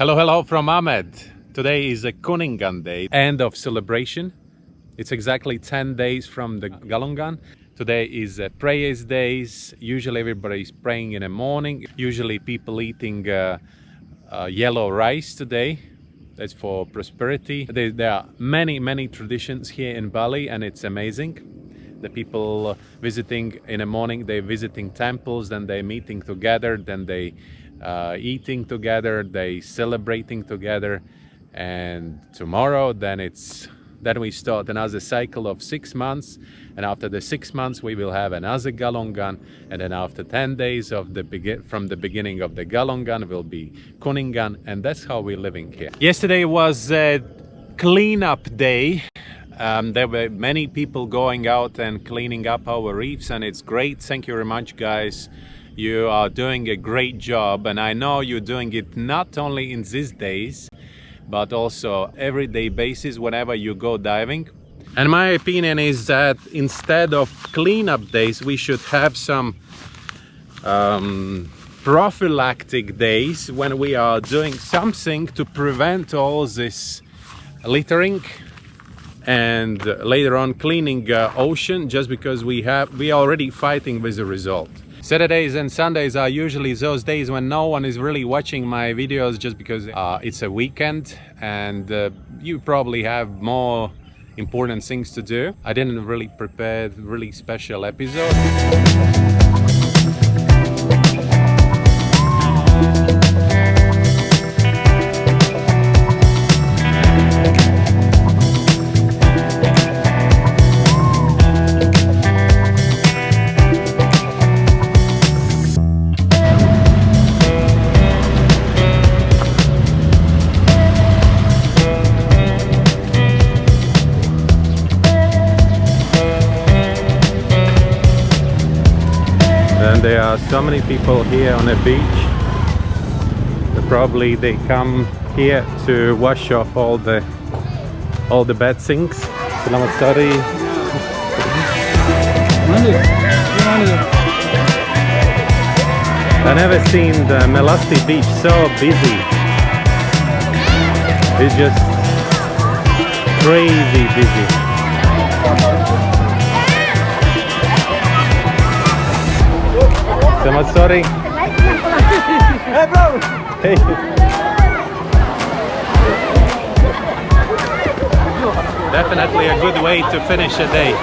Hello from Amed. Today is a Kuningan day, end of celebration. It's exactly 10 days from the Galungan. Today is prayers days. Usually everybody is praying in the morning. Usually people eating yellow rice today. That's for prosperity. There are many traditions here in Bali, and it's amazing. The people visiting in the morning, they're visiting temples, then they're meeting together, then they eating together, they celebrating together, and tomorrow then we start another cycle of 6 months, and after the 6 months we will have another Galungan, and then after 10 days from the beginning of the Galungan will be Kuningan, and that's how we're living here. Yesterday was a cleanup day. There were many people going out and cleaning up our reefs, and it's great. Thank you very much, guys. You are doing a great job, and I know you're doing it not only in these days but also everyday basis whenever you go diving. And my opinion is that instead of cleanup days we should have some prophylactic days when we are doing something to prevent all this littering and later on cleaning ocean, just because we are already fighting with the result. Saturdays and Sundays are usually those days when no one is really watching my videos, just because it's a weekend and you probably have more important things to do. I didn't really prepare a really special episode. There are so many people here on the beach. Probably they come here to wash off all the bad things. Selamat sore. I never seen the Melasti beach so busy. It's just crazy busy. Selamat sore. Hey bro. Hey. Definitely a good way to finish a day.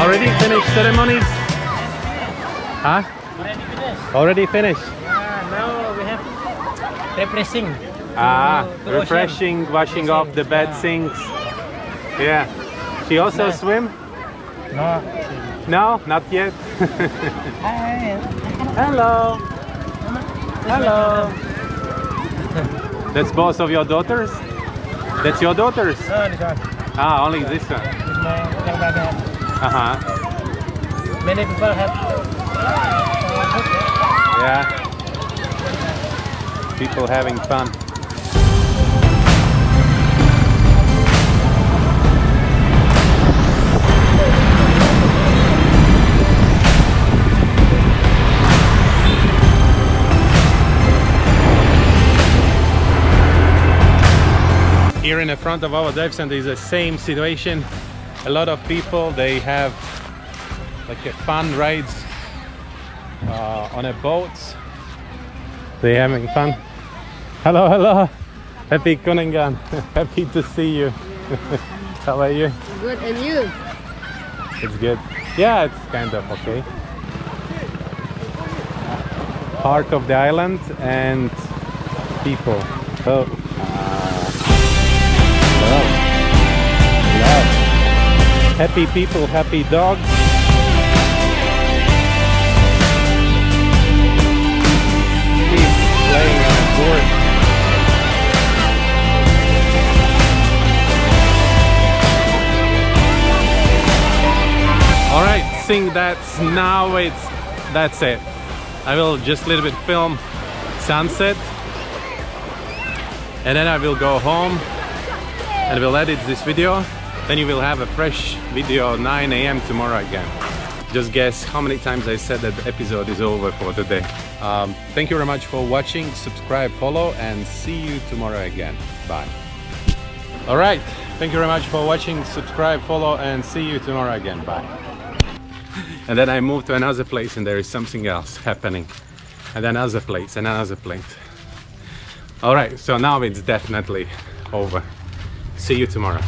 Already finished ceremonies? Huh? Already finished? Now we have refreshing. Refreshing, washing off the bad things. Yeah. She also swim? No. No, not yet. Hi. Hello. Hello. That's both of your daughters? That's your daughters? No, this one. Ah, only this one. This is my young brother. Many people have. Yeah. People having fun. Here in the front of our dive center is the same situation. A lot of people, they have like a fun rides on a boat. They're having fun. Hello. Happy Kuningan. Happy to see you. How are you? Good, and you? It's good. Yeah, it's kind of okay. Heart of the island and people. Oh. Love. Happy people, happy dogs. Keep playing on a board. think that's it. I will just a little bit film sunset, and then I will go home and will edit this video. Then you will have a fresh video 9 AM tomorrow again. Just guess how many times I said that the episode is over for today. Thank you very much for watching. Subscribe, follow, and see you tomorrow again. Bye. All right. Thank you very much for watching. Subscribe, follow, and see you tomorrow again. Bye. And then I move to another place and there is something else happening. And then another place and another place. All right. So now it's definitely over. See you tomorrow.